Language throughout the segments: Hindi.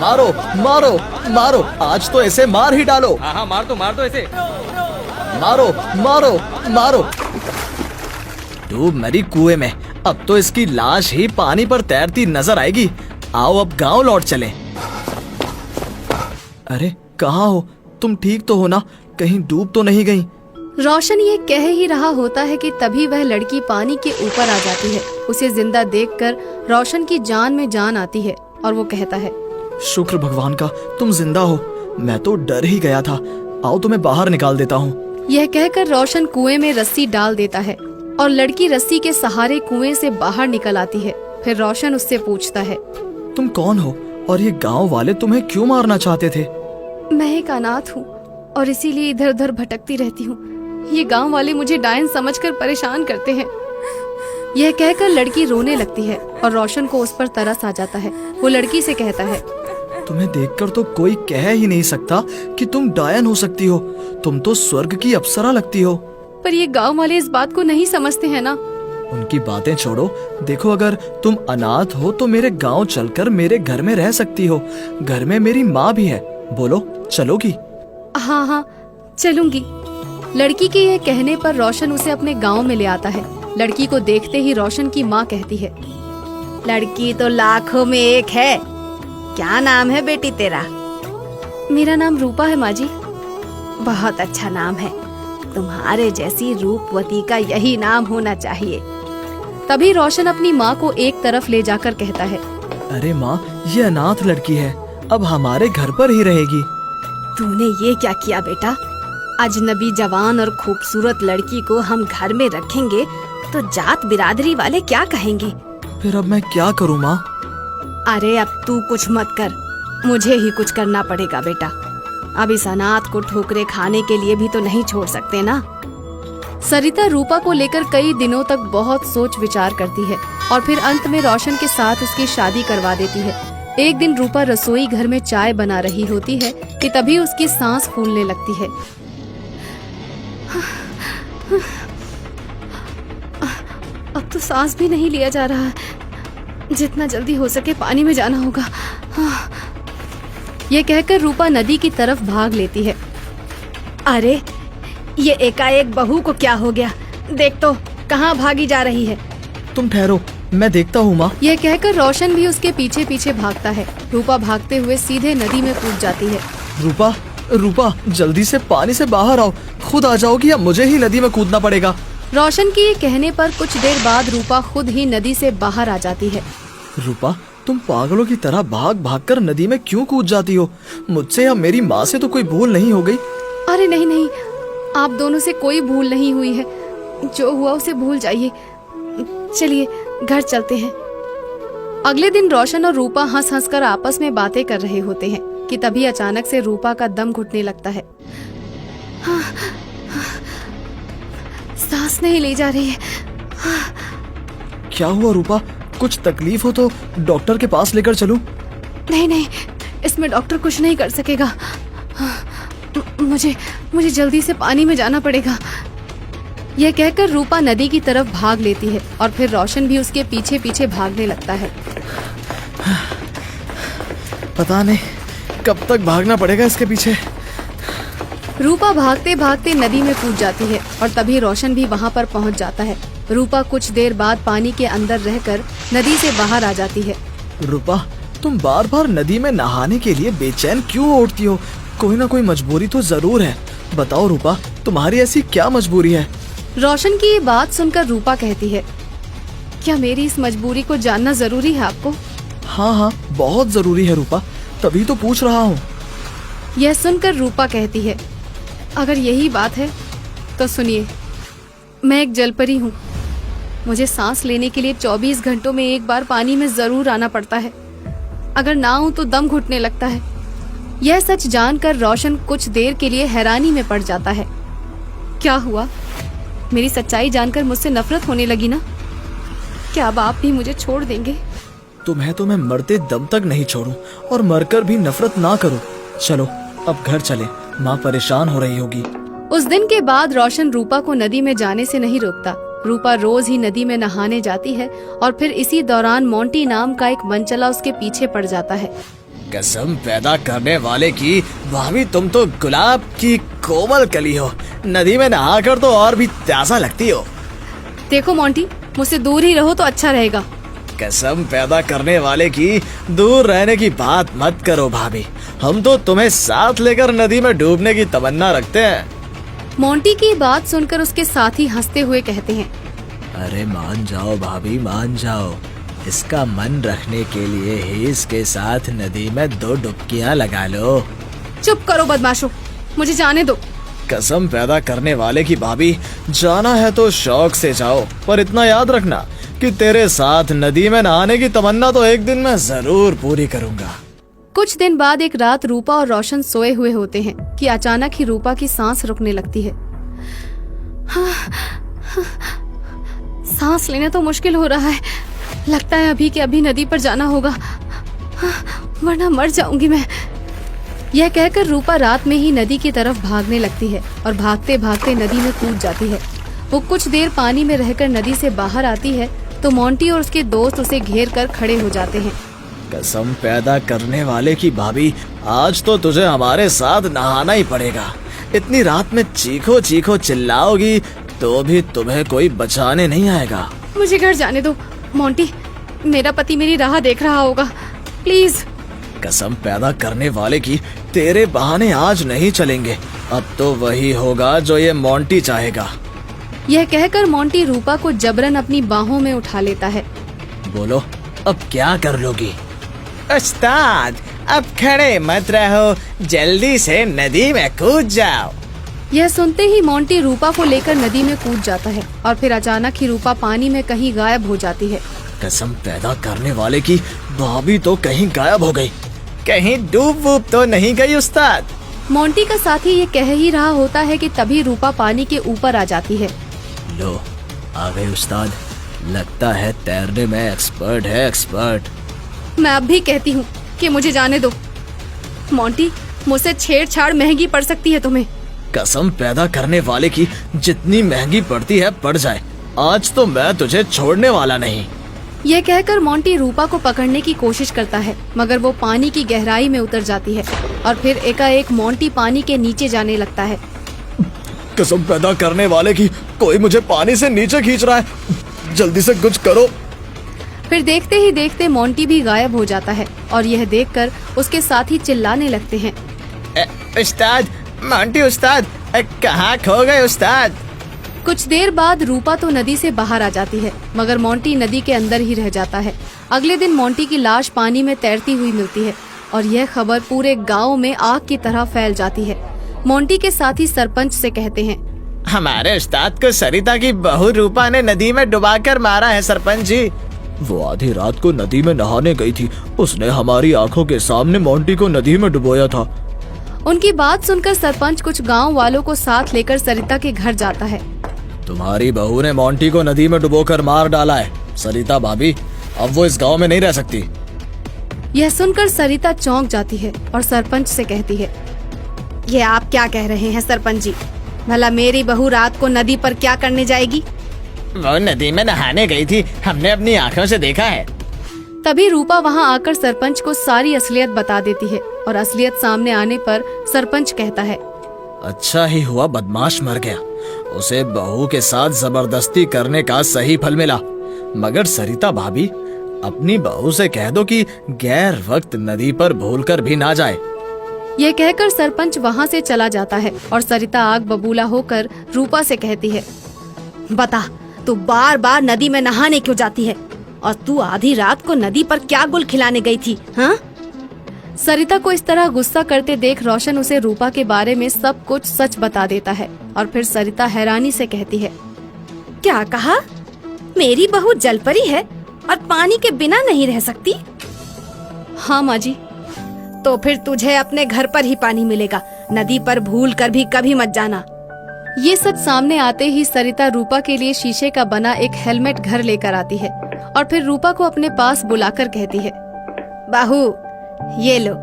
मारो मारो मारो, आज तो ऐसे मार ही डालो। हाँ हाँ, मार दो ऐसे। मारो मारो मारो। डूब मरी कुएं में, अब तो इसकी लाश ही पानी पर तैरती नजर आएगी। आओ अब गांव लौट चलें। अरे कहाँ हो तुम? ठीक तो हो ना? कहीं डूब तो नहीं गई? रोशन ये कह ही रहा होता है कि तभी वह लड़की पानी के ऊपर आ जाती है। उसे जिंदा देखकर रोशन की जान में जान आती है और वो कहता है, शुक्र भगवान का तुम जिंदा हो, मैं तो डर ही गया था। आओ तुम्हें बाहर निकाल देता हूँ। यह कहकर रोशन कुएं में रस्सी डाल देता है और लड़की रस्सी के सहारे कुएं से बाहर निकल आती है। फिर रोशन उससे पूछता है, तुम कौन हो और ये गांव वाले तुम्हें क्यों मारना चाहते थे? मैं एक अनाथ हूँ और इसीलिए इधर उधर भटकती रहती हूँ। ये गांव वाले मुझे डायन समझकर परेशान करते हैं। यह कहकर लड़की रोने लगती है और रोशन को उस पर तरस आ जाता है। वो लड़की से कहता है, तुम्हें देखकर तो कोई कह ही नहीं सकता कि तुम डायन हो सकती हो। तुम तो स्वर्ग की अप्सरा लगती हो। पर ये गांव वाले इस बात को नहीं समझते हैं ना। उनकी बातें छोड़ो, देखो अगर तुम अनाथ हो तो मेरे गांव चलकर मेरे घर में रह सकती हो। घर में मेरी माँ भी है, बोलो चलोगी? हाँ हाँ चलूंगी। लड़की के यह कहने पर रोशन उसे अपने गांव में ले आता है। लड़की को देखते ही रोशन की माँ कहती है, लड़की तो लाखों में एक है। क्या नाम है बेटी तेरा? मेरा नाम रूपा है माँ जी। बहुत अच्छा नाम है, तुम्हारे जैसी रूपवती का यही नाम होना चाहिए। तभी रोशन अपनी माँ को एक तरफ ले जाकर कहता है, अरे माँ, ये अनाथ लड़की है, अब हमारे घर पर ही रहेगी। तूने ये क्या किया बेटा? अजनबी जवान और खूबसूरत लड़की को हम घर में रखेंगे तो जात बिरादरी वाले क्या कहेंगे? फिर अब मैं क्या करूँ माँ? अरे अब तू कुछ मत कर, मुझे ही कुछ करना पड़ेगा बेटा। अब इस अनाथ को ठोकरे खाने के लिए भी तो नहीं छोड़ सकते ना। सरिता रूपा को लेकर कई दिनों तक बहुत सोच विचार करती है और फिर अंत में रोशन के साथ उसकी शादी करवा देती है। एक दिन रूपा रसोई घर में चाय बना रही होती है कि तभी उसकी सांस फूलने लगती है। अब तो सांस भी नहीं लिया जा रहा है। जितना जल्दी हो सके पानी में जाना होगा। यह कहकर रूपा नदी की तरफ भाग लेती है। अरे ये एकाएक बहू को क्या हो गया? देख तो कहाँ भागी जा रही है। तुम ठहरो, मैं देखता हूँ माँ। यह कहकर रोशन भी उसके पीछे पीछे भागता है। रूपा भागते हुए सीधे नदी में कूद जाती है। रूपा रूपा, जल्दी से पानी से बाहर आओ। खुद आ जाओगी या मुझे ही नदी में कूदना पड़ेगा? रोशन के ये कहने पर कुछ देर बाद रूपा खुद ही नदी से बाहर आ जाती है। रूपा, तुम पागलों की तरह भाग भाग कर नदी में क्यों कूद जाती हो? मुझसे या मेरी माँ से तो कोई भूल नहीं हो गई? अरे नहीं नहीं, आप दोनों से कोई भूल नहीं हुई है। जो हुआ उसे भूल जाइए। चलिए घर चलते हैं। अगले दिन रोशन और रूपा हंस हंस कर आपस में बातें कर रहे होते हैं कि तभी अचानक से रूपा का दम घुटने लगता है। सांस नहीं ली जा रही है। क्या हुआ रूपा? कुछ तकलीफ हो तो डॉक्टर के पास लेकर चलूं? नहीं नहीं, इसमें डॉक्टर कुछ नहीं कर सकेगा। मुझे जल्दी से पानी में जाना पड़ेगा। यह कहकर रूपा नदी की तरफ भाग लेती है और फिर रोशन भी उसके पीछे पीछे भागने लगता है। पता नहीं कब तक भागना पड़ेगा इसके पीछे। रूपा भागते भागते नदी में कूद जाती है और तभी रोशन भी वहां पर पहुंच जाता है। रूपा कुछ देर बाद पानी के अंदर रहकर नदी से बाहर आ जाती है। रूपा, तुम बार बार नदी में नहाने के लिए बेचैन क्यों उठती हो? कोई ना कोई मजबूरी तो जरूर है। बताओ रूपा, तुम्हारी ऐसी क्या मजबूरी है? रोशन की ये बात सुनकर रूपा कहती है, क्या मेरी इस मजबूरी को जानना जरूरी है आपको? हाँ हाँ, बहुत जरूरी है रूपा, तभी तो पूछ रहा हूँ। यह सुनकर रूपा कहती है, अगर यही बात है तो सुनिए, मैं एक जलपरी हूँ। मुझे सांस लेने के लिए 24 घंटों में एक बार पानी में जरूर आना पड़ता है। अगर ना हूँ तो दम घुटने लगता है। यह सच जानकर रोशन कुछ देर के लिए हैरानी में पड़ जाता है। क्या हुआ? मेरी सच्चाई जानकर मुझसे नफरत होने लगी ना? क्या अब आप भी मुझे छोड़ देंगे? तुम्हें तो मैं मरते दम तक नहीं छोड़ूं और मरकर भी नफरत ना करूं। चलो अब घर चले, माँ परेशान हो रही होगी। उस दिन के बाद रोशन रूपा को नदी में जाने से नहीं रोकता। रूपा रोज ही नदी में नहाने जाती है और फिर इसी दौरान मोंटी नाम का एक मनचला उसके पीछे पड़ जाता है। कसम पैदा करने वाले की भाभी, तुम तो गुलाब की कोमल कली हो। नदी में नहाकर तो और भी प्यासा लगती हो। देखो मोंटी, मुझसे दूर ही रहो तो अच्छा रहेगा। कसम पैदा करने वाले की दूर रहने की बात मत करो भाभी। हम तो तुम्हें साथ लेकर नदी में डूबने की तमन्ना रखते हैं। मोंटी की बात सुनकर उसके साथी हंसते हुए कहते हैं, अरे मान जाओ भाभी, मान जाओ। इसका मन रखने के लिए ही इसके साथ नदी में 2 डुबकियां लगा लो। चुप करो बदमाशों, मुझे जाने दो। कसम पैदा करने वाले की भाभी, जाना है तो शौक से जाओ, पर इतना याद रखना कि तेरे साथ नदी में नहाने की तमन्ना तो एक दिन मैं जरूर पूरी करूंगा। कुछ दिन बाद एक रात रूपा और रोशन सोए हुए होते हैं कि अचानक ही रूपा की सांस रुकने लगती है। सांस लेना तो मुश्किल हो रहा है। लगता है अभी के अभी नदी पर जाना होगा, वरना मर जाऊंगी मैं। यह कहकर रूपा रात में ही नदी की तरफ भागने लगती है और भागते भागते नदी में कूद जाती है। वो कुछ देर पानी में रहकर नदी से बाहर आती है तो मोंटी और उसके दोस्त उसे घेर कर खड़े हो जाते हैं। कसम पैदा करने वाले की भाभी, आज तो तुझे हमारे साथ नहाना ही पड़ेगा। इतनी रात में चीखो चीखो चिल्लाओगी तो भी तुम्हें कोई बचाने नहीं आएगा। मुझे घर जाने दो मोंटी, मेरा पति मेरी राह देख रहा होगा, प्लीज। कसम पैदा करने वाले की, तेरे बहाने आज नहीं चलेंगे। अब तो वही होगा जो ये मोंटी चाहेगा। यह कहकर मोंटी रूपा को जबरन अपनी बाहों में उठा लेता है। बोलो, अब क्या कर लोगी? उस्ताद, अब खड़े मत रहो, जल्दी से नदी में कूद जाओ। यह सुनते ही मोंटी रूपा को लेकर नदी में कूद जाता है और फिर अचानक ही रूपा पानी में कहीं गायब हो जाती है। कसम पैदा करने वाले की भाभी तो कहीं गायब हो गई। कहीं डूब वूब तो नहीं गई उस्ताद? मोंटी का साथी ये कह ही रहा होता है कि तभी रूपा पानी के ऊपर आ जाती है। लो, आ गए उस्ताद। लगता है तैरने में एक्सपर्ट है, एक्सपर्ट। मैं अब भी कहती हूँ कि मुझे जाने दो। मोंटी, मुझसे छेड़छाड़ महंगी पड़ सकती है तुम्हें। कसम पैदा करने वाले की, जितनी महंगी पड़ती है पड़ जाए, आज तो मैं तुझे छोड़ने वाला नहीं। यह कहकर मोंटी रूपा को पकड़ने की कोशिश करता है, मगर वो पानी की गहराई में उतर जाती है और फिर एकाएक मोंटी पानी के नीचे जाने लगता है। कसम पैदा करने वाले की, कोई मुझे पानी से नीचे खींच रहा है, जल्दी से कुछ करो। फिर देखते ही देखते मोंटी भी गायब हो जाता है और यह देखकर उसके साथी चिल्लाने लगते हैं, उस्ताद, मोंटी उस्ताद, कहाँ खो गए उस्ताद? कुछ देर बाद रूपा तो नदी से बाहर आ जाती है, मगर मोंटी नदी के अंदर ही रह जाता है। अगले दिन मोंटी की लाश पानी में तैरती हुई मिलती है और यह खबर पूरे गांव में आग की तरह फैल जाती है। मोंटी के साथी सरपंच से कहते हैं, हमारे उस्ताद को सरिता की बहू रूपा ने नदी में डुबाकर मारा है सरपंच जी। वो आधी रात को नदी में नहाने गई थी, उसने हमारी आंखों के सामने मोंटी को नदी में डुबोया था। उनकी बात सुनकर सरपंच कुछ गांव वालों को साथ लेकर सरिता के घर जाता है। तुम्हारी बहू ने मोंटी को नदी में डुबोकर मार डाला है सरिता भाभी, अब वो इस गांव में नहीं रह सकती। यह सुनकर सरिता चौंक जाती है और सरपंच से कहती है, ये आप क्या कह रहे हैं सरपंच जी? भला मेरी बहू रात को नदी पर क्या करने जाएगी? वो नदी में नहाने गई थी, हमने अपनी आँखों से देखा है। तभी रूपा वहां आकर सरपंच को सारी असलियत बता देती है और असलियत सामने आने पर सरपंच कहता है, अच्छा ही हुआ बदमाश मर गया, उसे बहू के साथ जबरदस्ती करने का सही फल मिला। मगर सरिता भाभी, अपनी बहू से कह दो कि गैर वक्त नदी पर भूलकर भी ना जाए। यह कहकर सरपंच वहां से चला जाता है और सरिता आग बबूला होकर रूपा से कहती है, बता, तू बार बार नदी में नहाने क्यों जाती है? और तू आधी रात को नदी पर क्या गुल खिलाने गई थी? हाँ? सरिता को इस तरह गुस्सा करते देख रोशन उसे रूपा के बारे में सब कुछ सच बता देता है और फिर सरिता हैरानी से कहती है, क्या कहा? मेरी बहू जलपरी है और पानी के बिना नहीं रह सकती? हाँ माँ जी। तो फिर तुझे अपने घर पर ही पानी मिलेगा, नदी पर भूल कर भी कभी मत जाना। ये सच सामने आते ही सरिता रूपा के लिए शीशे का बना एक हेलमेट घर लेकर आती है और फिर रूपा को अपने पास बुलाकर कहती है, बहू ये लो,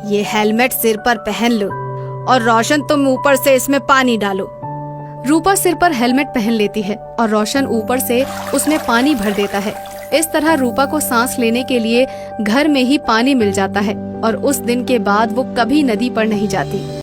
ये हेलमेट सिर पर पहन लो और रोशन तुम ऊपर से इसमें पानी डालो। रूपा सिर पर हेलमेट पहन लेती है और रोशन ऊपर से उसमें पानी भर देता है इस तरह रूपा को सांस लेने के लिए घर में ही पानी मिल जाता है और उस दिन के बाद वो कभी नदी पर नहीं जाती।